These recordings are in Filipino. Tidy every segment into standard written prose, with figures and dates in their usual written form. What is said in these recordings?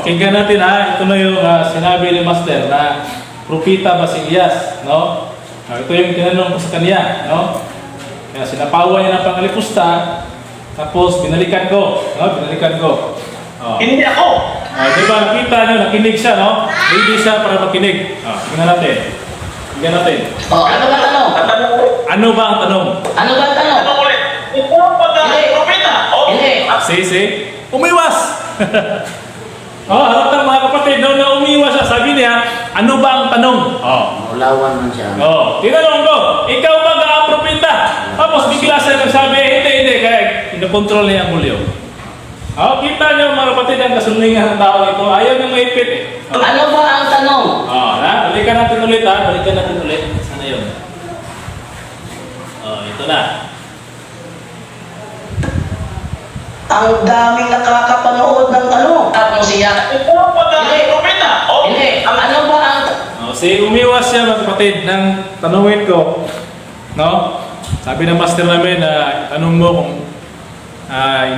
pakinggan natin ha. Ito na yung sinabi ni Master na propita ba si Elias, no? Ito yung tinanong ko sa kanya, no? Kaya sinapawan niya ng pangalipusta, tapos binalikan ko, no? Binalikan ko. Hindi ako. Diba, nakita niyo, nakinig siya, no? Ready siya para makinig. Tingnan natin. Tingnan natin. Ano ba tanong? Ano ba ang tanong? Ano ba tanong? Ano ulit? Ikaw ba na Hindi. propeta? Hindi. Si, umiwas! Halatang mga kapatid, na umiwas siya, sabi niya, ano ba ang tanong? Ulawan man siya. Tinanong ko, ikaw ba ang propeta? Tapos bigla siya nagsabi, hindi, kaya kinokontrol niya ang mulyo. Kita niyo mga kapatid ang kasunlingan ng tao ito, ayaw niyang maipit eh. Ano ba ang tanong? Balikan natin ulit ha, balikan natin ulit. Sana yun? Ito na. Ang daming nakakapanood ng tanong. Tapos siya. Ikaw ba na propeta? Hindi. Ano ba ang... Umiwas siya mga kapatid ng tanungin ko. No? Sabi ng master namin na tanong mo kung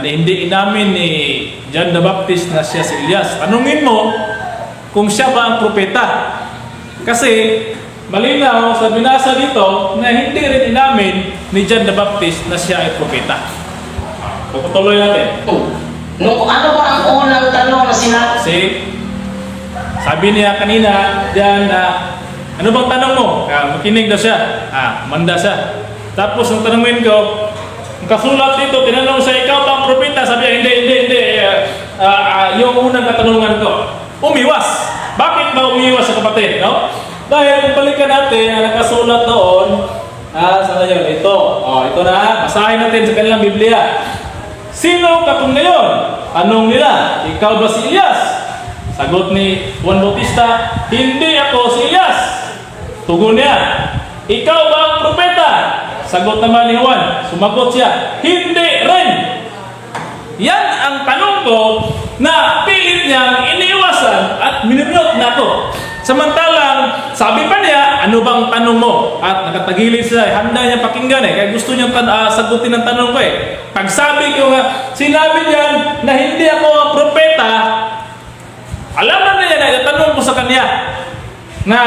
hindi inamin ni John the Baptist na siya si Elias. Tanungin mo kung siya ba ang propeta. Kasi malinaw sa binasa dito na hindi rin inamin ni John the Baptist na siya ay propeta. Pagpatuloy natin. Ano ba ang unang tanong na sinabi? Sabi niya kanina diyan na ano bang tanong mo? Makinig daw siya. Manda siya. Tapos ang tanongin ko, ang kasulat dito, tinanong sa ikaw bang propeta? Sabi niya, hindi. Yung unang katanungan ko, umiwas. Bakit ba umiwas sa kapatid? No? Dahil kung balikan natin, ang nakasulat doon, sana yun, ito. Ito na, basahin natin sa kanilang Biblia. Sino ka kung ngayon? Tanong nila, ikaw ba si Elias? Sagot ni Juan Bautista, hindi ako si Elias. Tugon niya, ikaw ba ang propeta? Sagot naman ni Juan, sumagot siya, hindi rin. Yan ang tanong ko na pilit niyang iniwasan at minunod na ako. Samantalang, sabi pa niya, ano bang tanong mo? At nakatagilid siya, handa niya pakinggan kaya gusto niya sagutin ang tanong ko Pag sabi ko nga, sinabi niya na hindi ako ang propeta, alam na niya na itanong ko sa kanya na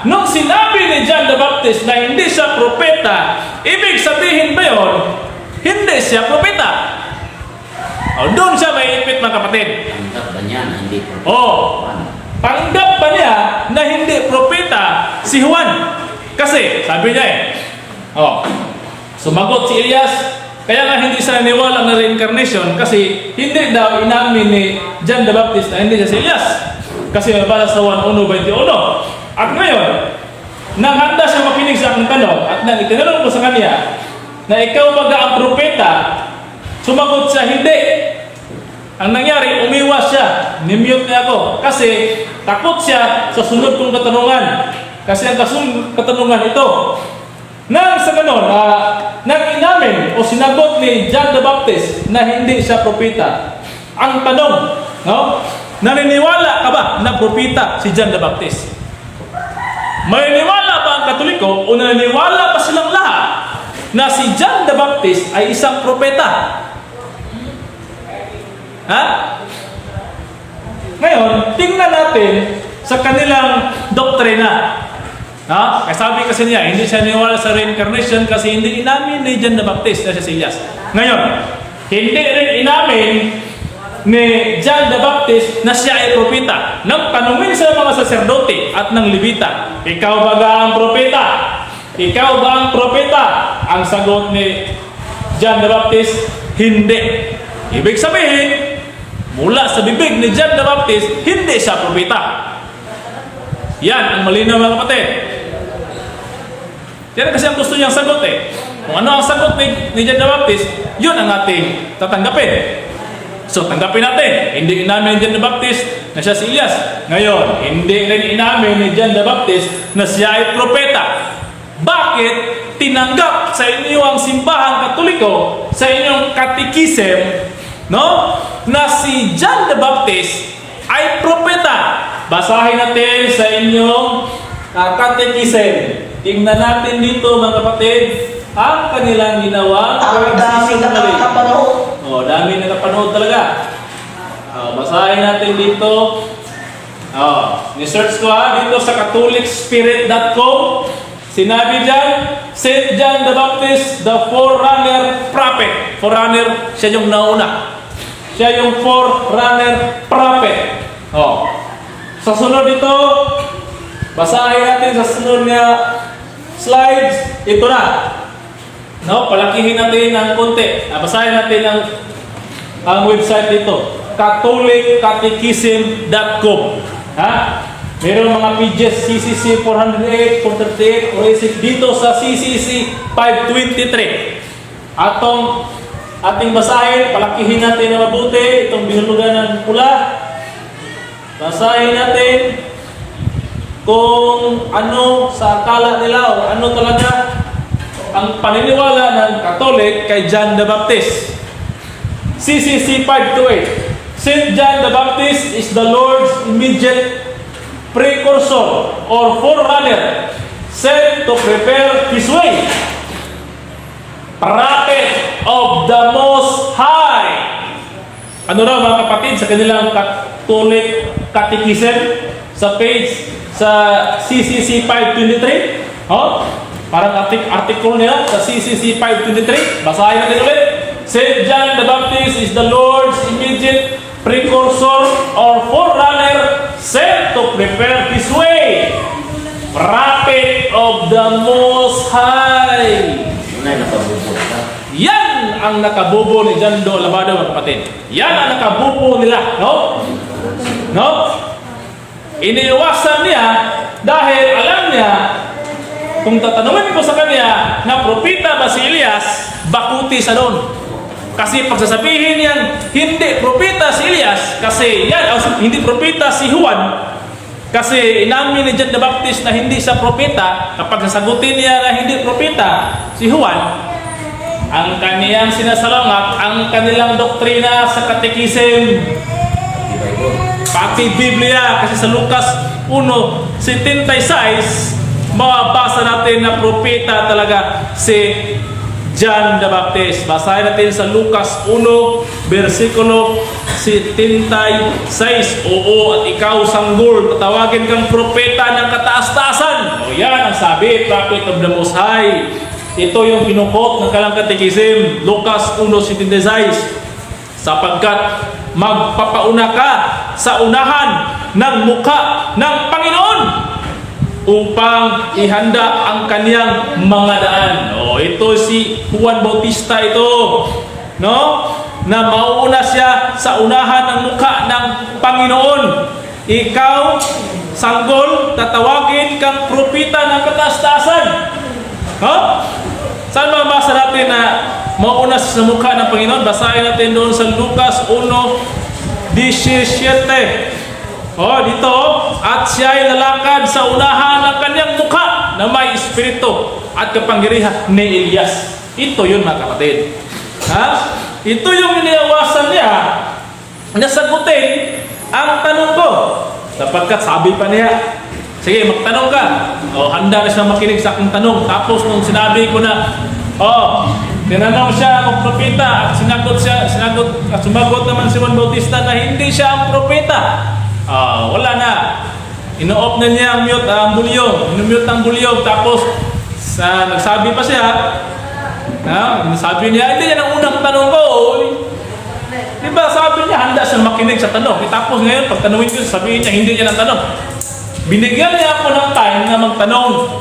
nung sinabi ni John the Baptist na hindi siya propeta, ibig sabihin ba yun, hindi siya propeta? Doon siya may ipit mga kapatid. Tanggap ba niya na hindi propeta? Tanggap ba niya na hindi propeta si Juan? Kasi, sabi niya sumagot si Elias, kaya nga hindi siya naniwala ng reincarnation kasi hindi daw inamin ni John the Baptist na hindi siya si Elias. Kasi nabala sa 1:21. At ngayon, nang handa siya makinig sa aking tanong at nang itinanong ko sa kanya na ikaw ba ang propeta, sumagot siya hindi. Ang nangyari, umiwas siya. Nimute niya ako. Kasi takot siya sa sunod kong katanungan. Kasi ang katanungan ito. Nang sa ganon, nang inamin o sinagot ni John the Baptist na hindi siya propeta. Ang tanong, naniniwala ka ba na propeta si John the Baptist? Maniniwala ba ang Katoliko o naniniwala pa silang lahat na si John the Baptist ay isang propeta? Ngayon, tingnan natin sa kanilang doktrina. Kaya sabi kasi niya, hindi siya niwala sa reincarnation kasi hindi inamin ni John the Baptist na siya si Elias. Ngayon, hindi rin inamin ni John the Baptist na siya ay propeta. Nang tanungin sa mga saserdote at ng Levita, ikaw ba ang propeta? Ikaw ba ang propeta? Ang sagot ni John the Baptist, hindi. Ibig sabihin, mula sa bibig ni John the Baptist, hindi siya propeta. Yan ang malinaw mga kapatid. Yan kasi ang gusto niyang sagot Kung ano ang sagot ni John the Baptist, yun ang ating tatanggapin. So tanggapin natin, hindi inamin ni John the Baptist na siya si Elias. Ngayon, hindi rin inamin ni John the Baptist na siya ay propeta. Bakit tinanggap sa inyong simbahang Katoliko, sa inyong katikisem, na si John the Baptist ay propeta? Basahin natin sa inyong katikisem. Tingnan natin dito mga kapatid ang kanilang ginawa. Ang dami nakakapanood. Dami nakapanood talaga. basahin natin dito. Ni-search ko dito sa catholicspirit.com. Sinabi dyan, St. John the Baptist, the forerunner prophet. Forerunner, siya yung nauna. Siya yung forerunner prophet. Sa sunod dito, basahin natin sa sunod na slides. Ito na. Palakihin natin ng konti. Basahin natin ang website dito. CatholicCatechism.com. Meron mga pages CCC 408, 438, 486 dito sa CCC 523. Ating basahin, palakihin natin na mabuti itong binulugan ng pula. Basahin natin kung ano sa akala nila o ano talaga ang paniniwala ng Catholic kay John the Baptist. CCC 528. St. John the Baptist is the Lord's immediate precursor or forerunner sent to prepare His way. Prophet of the Most High. Ano raw mga kapatid sa kanilang Catholic Catechism sa page sa CCC 523? Parang article nila sa CCC 523. Basahin natin ulit. St. John the Baptist is the Lord's immediate precursor or forerunner sent to prepare His way. Prophet of the Most High. Yan ang nakabubo ni John Do Labado, mga kapatid. Yan ang nakabubo nila, no? Iniiwasan niya dahil alam niya kung tatanungin ko sa kanya na propeta ba si Elias, bakuti sa doon. Kasi pagsasabihin niyan, hindi propeta si Elias, kasi yan, hindi propeta si Juan, kasi inamin ni John the Baptist na hindi siya propeta. Kapag sasagutin niya na hindi propeta si Juan, ang kaniyang sinasalungat, ang kanilang doktrina sa Catechism, pati Biblia, kasi sa Lucas 1:76, mababasa natin na propeta talaga si John the Baptist. Basahin natin sa Lucas 1, versikulo 76. Oo, at ikaw sanggol, tatawagin kang propeta ng kataas-taasan. Yan ang sabi, Prophet of the Most High. Ito yung kinukot ng kalang Catechism, Lucas 1:76. Sapagkat magpapauna ka sa unahan ng mukha ng Panginoon upang ihanda ang kaniyang mga daan. Ito si Juan Bautista ito, no? Na mauuna siya sa unahan ng mukha ng Panginoon. Ikaw, sanggol, tatawagin kang propeta ng kataas-taasan. Saan mabasa natin na mauuna sa mukha ng Panginoon? Basahin natin doon sa Lucas 1:17. Dito, at siya ay lalakad sa unahan ng kanyang mukha na may espiritu at kapangyarihan ni Elias. Ito yun, mga kapatid. Ito yung iniawasan niya na sagutin ang tanong ko. Sapagkat sabi pa niya, sige, magtanong ka. Handa na siya makinig sa aking tanong. Tapos nung sinabi ko na, tinanong siya kung propeta at sumagot naman si Juan Bautista na hindi siya ang propeta. Wala na. Ino-off na niya ang mute, ang bulyong. Ino-mute ang bulyong. Tapos, nagsabi pa siya, sabi niya, hindi yan ang unang tanong ko. Diba, sabi niya, handa siya makinig sa tanong. Tapos ngayon, pag tanungin ko, sabihin niya, hindi niya ang tanong. Binigyan niya ako ng time na magtanong.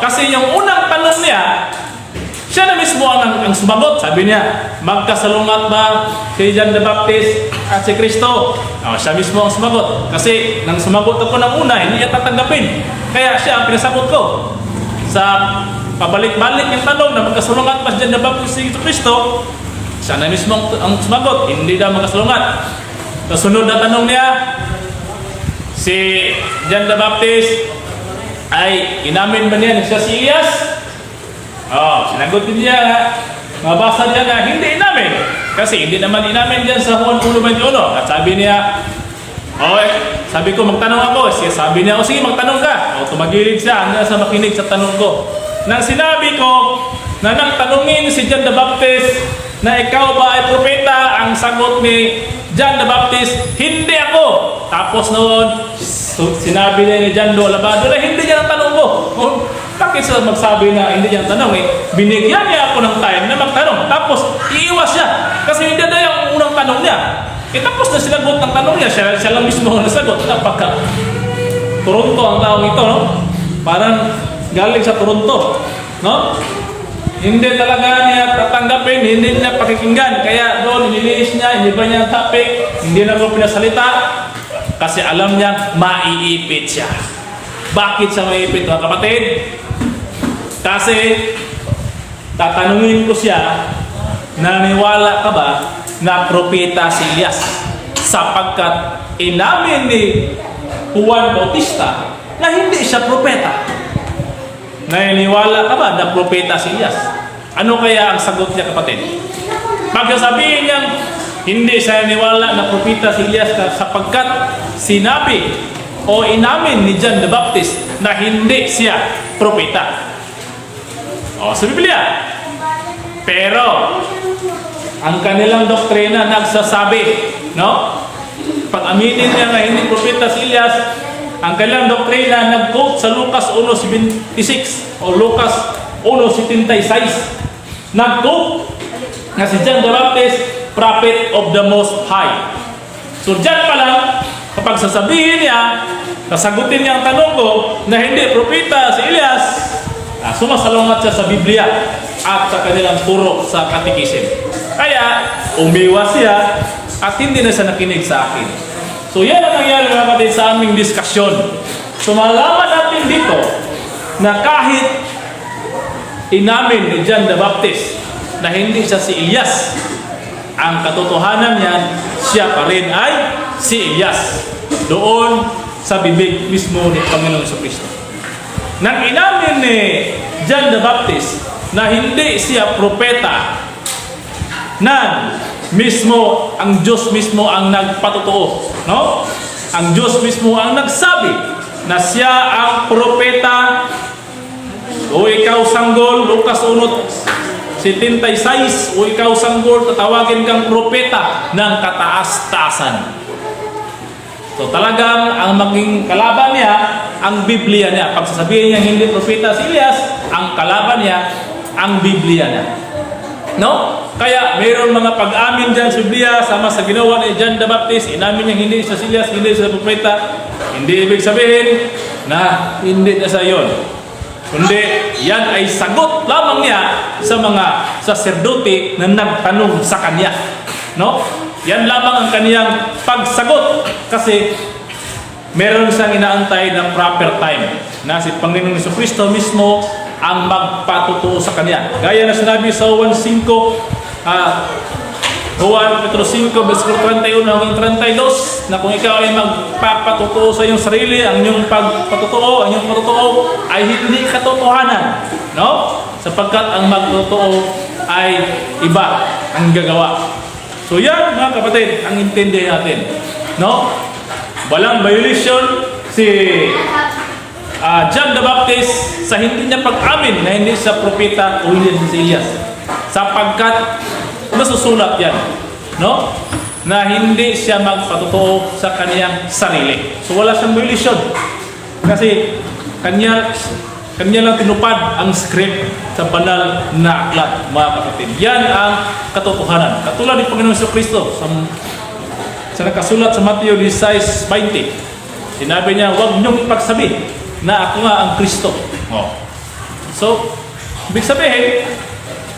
Kasi yung unang tanong niya, siya na mismo ang sumagot. Sabi niya, magkasalungat ba si John the Baptist at si Kristo? Siya mismo ang sumagot. Kasi nang sumagot ako ng una, hindi niya tatanggapin. Kaya siya ang pinasagot ko. Sa pabalik-balik yung tanong na magkasalungat ba si John the Baptist si Kristo, siya na mismo ang sumagot. Hindi daw magkasalungat. Kasunod na tanong niya, si John the Baptist ay inamin ba niya na siya si Elias? Sinagot din niya na mabasa niya na hindi inamin. Kasi hindi naman inamin dyan sa Juan 1:21. At sabi niya, sabi ko magtanong ako. Sabi niya, sige magtanong ka. Tumagilid siya hanggang sa makinig sa tanong ko. Nang sinabi ko na nang tanungin si John the Baptist na ikaw ba ay propeta, ang sagot ni John the Baptist, hindi ako. Tapos noon, sinabi niya ni John Do Alabado na hindi niya natanong mo. Bakit siya magsabi na hindi niya tanong binigyan niya ako ng time na magtanong. Tapos, iiwas siya. Kasi hindi na yung unang tanong niya. Tapos na sinagot ng tanong niya. Siya lang mismo ang nasagot. Napaka Toronto ang taong ito, no? Parang galing sa Toronto, no? Hindi talaga niya tatanggapin, hindi niya pakikinggan. Kaya doon, niliis niya, hindi ba niya topic, hindi na ko pinasalita. Kasi alam niya, maiipit siya. Bakit siya maiipit, mga kapatid? Kasi, tatanungin ko siya, naniwala ka ba na propeta si Elias? Sapagkat inamin ni Juan Bautista na hindi siya propeta. Naniniwala ka ba na propeta si Elias? Ano kaya ang sagot niya, kapatid? Pagsasabihin niyang hindi siya naniniwala na propeta si Elias sapagkat sinabi o inamin ni John the Baptist na hindi siya propeta. O, sa Biblia. Pero, ang kanilang doktrina nagsasabi, no? Pag aminin niya na hindi propeta si Elias, ang kanilang doktrina nag-quote sa Lucas 1:76 o Lucas 1:76. Nag-quote na si John the Baptist, prophet of the Most High. So dyan pa lang, kapag sasabihin niya, sasagutin niya ang tanong ko na hindi propeta si Elias, sumasalungat siya sa Biblia at sa kanilang turo sa katikisim. Kaya, umiwas siya at hindi na siya nakinig sa akin. So yan ang nangyari, mga kapatid, sa aming diskusyon. So malaman natin dito na kahit inamin ni John the Baptist na hindi siya si Elias, ang katotohanan niyan, siya pa rin ay si Elias. Doon sa bibig mismo ni Panginoon Jesucristo. Nang inamin ni John the Baptist na hindi siya propeta, na mismo ang Diyos mismo ang nagpatotoo, no? Ang Diyos mismo ang nagsabi na siya ang propeta. O ikaw sanggol, Lucas 1:76, o ikaw sanggol, tatawagin kang propeta ng kataas-taasan. So talagang ang maging kalaban niya, ang Biblia niya. Pag sasabihin niya hindi propeta si Elias, ang kalaban niya, ang Biblia niya. No? Kaya mayroon mga pag-amin dyan sa Biblia sama sa ginawa ni John the Baptist. Inamin niya hindi siya si Elias, hindi siya propeta. Hindi ibig sabihin na hindi na siya yun. Kundi yan ay sagot lamang niya sa mga saserdote na nagtanong sa kanya. No? Yan lamang ang kaniyang pagsagot kasi meron siyang inaantay ng proper time na si Panginoong Jesucristo mismo ang magpatutuo sa kanya. Gaya na sinabi sa Juan 5, versículo 31 hanggang 32, na kung ikaw ay magpapatutuo sa iyong sarili, ang iyong pagpatutuo, ang iyong patutuo ay hindi katotohanan. No? Sapagkat ang magpatutuo ay iba ang gagawa. So yan, mga kapatid, ang intindihin natin. No? Walang violation si John the Baptist sa hindi niya pag-amin na hindi siya propeta o hindi si Elias. Sapagkat nasusulat yan, no? Na hindi siya magpatutuo sa kaniyang sarili. So wala siyang violation. Kasi kanya lang tinupad ang script sa banal na aklat, mga kapatid. Yan ang katotohanan. Katulad ni Panginoon Jesucristo sa nakasulat sa Mateo 16:20. Sinabi niya, huwag niyong ipagsabi na ako nga ang Kristo. Oh. So, ibig sabihin,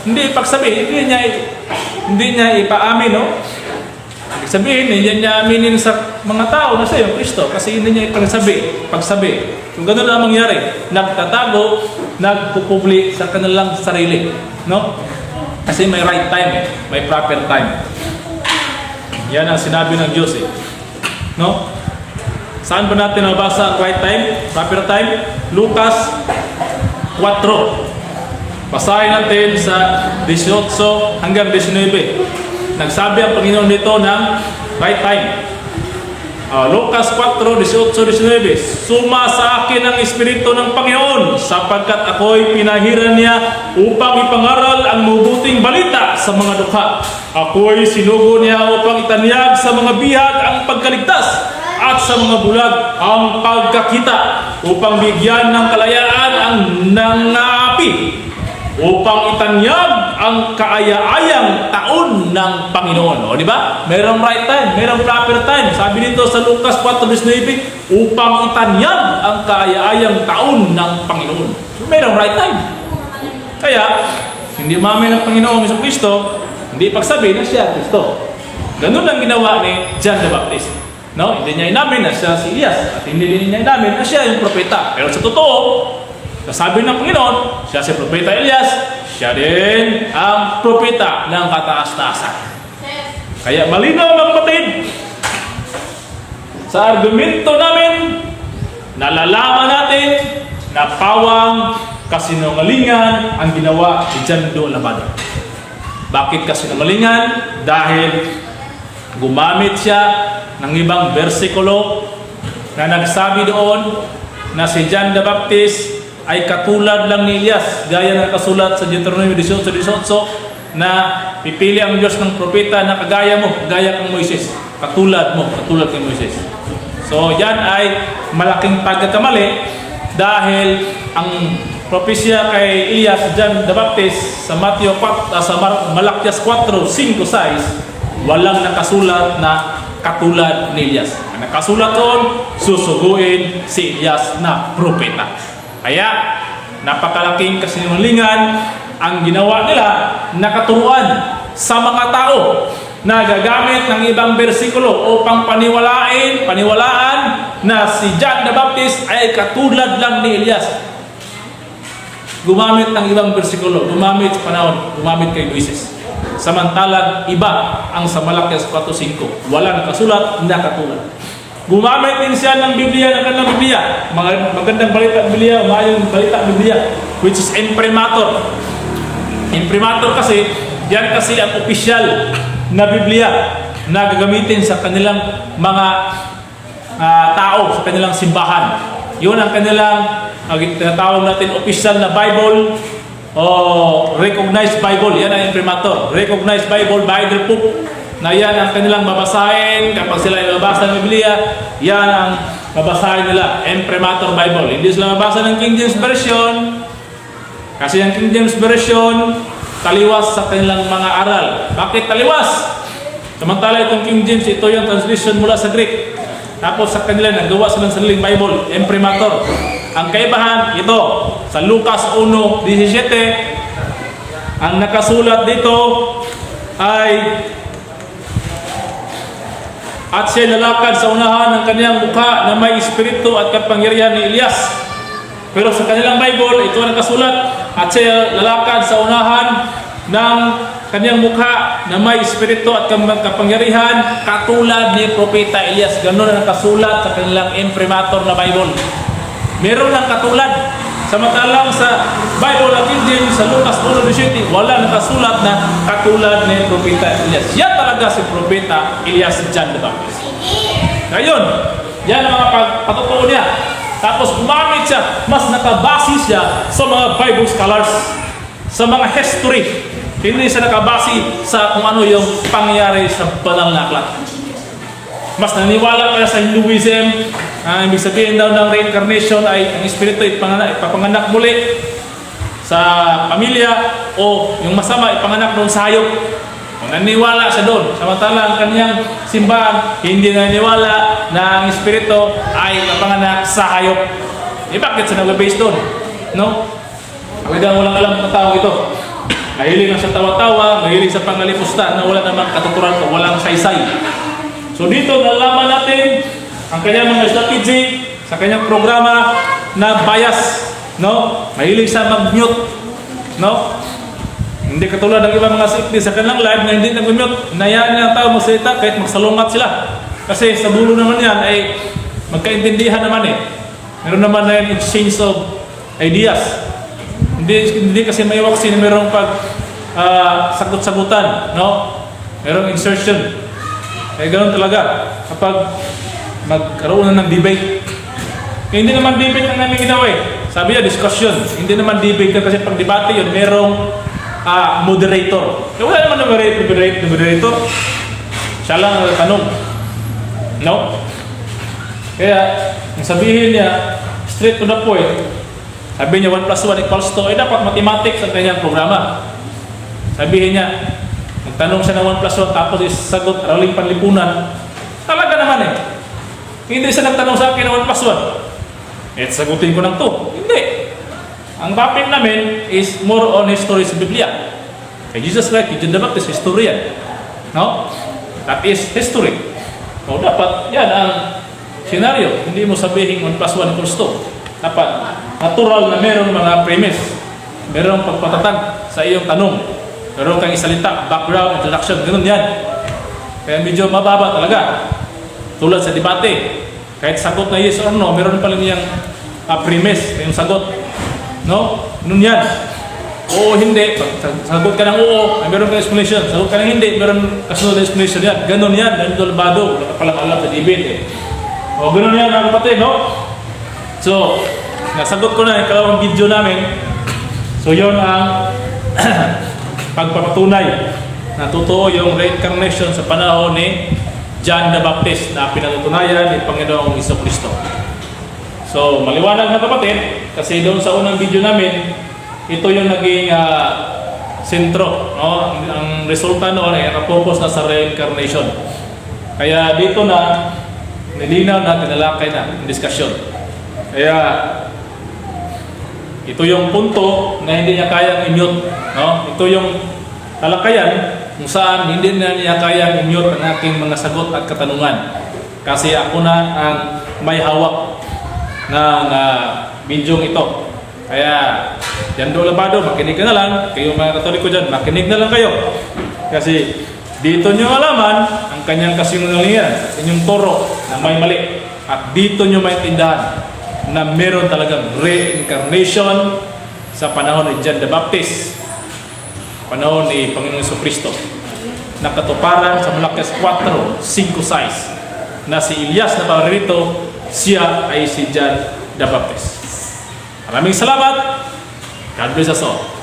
hindi ipagsabi, hindi niya ipaamin, no? Ibig sabihin, hindi niya aminin sa mga tao na siya yung Kristo kasi hindi niya pagsabi. So, ganun lang mangyari. Nagtatago, nagpupubli sa kanilang sarili, no? Kasi may right time, may proper time. Yan ang sinabi ng Diyos, no? Saan ba natin nabasa ang right time? Proper time? Lucas 4. Basahin natin sa 18 hanggang 19. Nagsabi ang Panginoon dito ng right time. Lucas 4:18-19, "Suma sa akin ang Espiritu ng Panginoon, sapagkat ako'y pinahiran niya upang ipangaral ang mabuting balita sa mga dukha. Ako'y sinugo niya upang itanyag sa mga bihag ang pagkaligtas at sa mga bulag ang pagkakita, upang bigyan ng kalayaan ang nangaapi, upang itanyag ang kaaya-ayang taon ng Panginoon." O, di ba? Merong right time, merong proper time. Sabi dito sa Lucas 4:19, upang itanyag ang kaaya-ayang taon ng Panginoon. So, merong right time. Kaya, hindi umamin ng Panginoong Jesucristo, hindi pagsabi na siya Kristo. Ganun ang ginawa ni John the Baptist. No, hindi niya inamin na siya si Elias, at hindi din niya inamin na siya yung propeta. Pero sa totoo, sabi ng Panginoon, siya si propeta Elias, siya din ang propeta ng kataas-taasan. Kaya malinaw mga kapatid, sa argumento namin, nalalaman natin na pawang kasinungalingan ang ginawa ni John Doe Labado. Bakit kasinungalingan? Dahil gumamit siya ng ibang bersikulo na nagsabi doon na si John the Baptist ay katulad lang ni Elias, gaya ng kasulat sa Deuteronomy 18:18 na pipili ang Diyos ng propeta na kagaya mo, kagaya kang Moises, katulad mo, katulad kang Moises. So yan ay malaking pagkakamali dahil ang propesya kay Elias, John the Baptist sa Malakias 4:5-6, walang nakasulat na katulad ni Elias. Ang nakasulat doon, susuguin si Elias na propeta. Kaya, napakalaking kasinungalingan ang ginawa nila na katuruan sa mga tao na gagamit ng ibang bersikulo upang paniwalaan na si John the Baptist ay katulad lang ni Elias. Gumamit ng ibang bersikulo, gumamit sa panahon, gumamit kay Moises. Samantalang iba ang sa Malakias 4:5, walang kasulat na katulad. Gumamit din siya ng Biblia, ng kanilang Biblia, magandang balita Biblia, mayong balita Biblia, which is imprimatur. Imprimatur kasi, yan kasi ang opisyal na Biblia na gagamitin sa kanilang mga tao, sa kanilang simbahan. Yun ang kanilang tinatawag natin opisyal na Bible, o recognized Bible. Yan ang imprimatur. Recognized Bible by the Pope, na yan ang kanilang babasahin kapag sila ay mabasa ng Biblia. Yan ang babasahin nila, imprimatur Bible. Hindi sila mabasa ng King James Version, kasi ang King James Version taliwas sa kanilang mga aral. Bakit taliwas? Samantala itong King James, ito yung translation mula sa Greek. Tapos sa kanila nagawa silang sariling Bible, imprimatur. Ang kaibahan ito sa Lucas 1:17, ang nakasulat dito ay, "At siya lalakad sa unahan ng kaniyang mukha na may espiritu at kapangyarihan ni Elias." Pero sa kanilang Bible, ito ang nakasulat, "At siya lalakad sa unahan ng kaniyang mukha na may espiritu at kapangyarihan katulad ni Propeta Elias." Ganun ang nakasulat sa kanilang imprimatur na Bible. Meron ng katulad. Samantalang sa Bible at King James, sa Lucas 1:17, wala nakasulat na katulad ni Propeta Elias. Yan talaga si Propeta Elias, John the Baptist. Ngayon, yan ang mga patutuo niya. Tapos gumamit siya, mas nakabase siya sa mga Bible scholars, sa mga history. Hindi siya nakabase sa kung ano yung pangyayari sa banal na aklat. Mas naniwala kaya sa Hinduism, ibig sabihin daw ng reincarnation ay ang espiritu ipapanganak muli sa pamilya, o yung masama ipanganak doon sa hayop. Kung naniwala siya doon, samantala ang kanyang simbahan hindi naniwala na ang espiritu ay ipapanganak sa hayop. Bakit siya nag-base doon? No? Walang alam ng tao ito. Mahilig lang sa tawa-tawa, mahilig sa pangalipusta na wala namang katuturan o walang saysay. So dito nalaman natin ang kanyang mga strategy sa kanyang programa na bias, no? Mahilig sa mag-mute, no? Hindi katulad ng ibang mga sikti sa kanilang live na hindi nag-mute. Nayaan niya ang tao magsalita kahit magsalungat sila. Kasi sa dulo naman yan ay magkaintindihan naman eh. Meron naman na yung exchange of ideas. Hindi kasi may waksin, merong sagot-sagutan, no? Merong insertion. Ganun talaga. Kapag magkaroon na ng debate. Kaya hindi naman debate ang namin ginawa eh. Sabi niya, discussion. Hindi naman debate kasi pag debate yun, merong moderator. Kaya wala naman moderator. Siya lang ang tanong. No? Kaya, ang sabihin niya, straight to the point, sabi niya 1 + 1 = 2, dapat mathematics ang kanyang programa. Sabihin niya, nagtanong siya ng 1 + 1 tapos isagot araling panlipunan. Talaga naman eh. Hindi siya nagtanong sa akin ng 1 + 1. Sagutin ko ng 2. Hindi. Ang topic namin is more on history sa Biblia. Kay Jesus Christ, kay John the Baptist, historian. No? That is history. O dapat, yan ang senaryo. Hindi mo sabihin 1 + 1 = 2. Dapat, natural na meron mga premise. Merong pagpatatag sa iyong tanong. Meron kang isalita, background, introduction, ganun yan. Kaya medyo mababa talaga. Tulad sa debate. Kahit sagot na yes or no, meron pa lang niyang premise, yung sagot. No? Ganun yan. Oo, hindi. Sagot ka ng oo, meron kang explanation. Sagot ka ng hindi, meron kasunod na explanation yan. Ganun yan. Ganun dolbado. Wala ka palang alam sa debate eh. O, ganun yan mga kapatid, no? So, nasagot ko na yung kalawang video namin. So, yun ang pagpapatunay na totoo yung reincarnation sa panahon ni John the Baptist na pinatutunayan ni Panginoong Jesucristo. So, maliwanag na kapatid, kasi doon sa unang video namin, ito yung naging sentro, no? Ang resulta noon ay nakapurpose na sa reincarnation. Kaya dito na, nilinaw na, tinalakay na, yung discussion. Kaya, ito yung punto na hindi niya kayang i-mute, no? Ito yung talakayan kung saan hindi na niya kayang i-mute ang aking mga sagot at katanungan. Kasi ako na ang may hawak ng video ito. Kaya, yan do labado, makinig ka na lang. Kayo mga Katoliko dyan, makinig na lang kayo. Kasi dito nyo alaman ang kanyang kasinungalingan, inyong turo na may mali. At dito nyo maintindahan na meron talagang reincarnation sa panahon ni John the Baptist, panahon ni Panginoong Jesucristo, nakatuparan sa Malakias 4:5-6 na si Elias na paririto, siya ay si John the Baptist. Maraming salamat. God bless us all.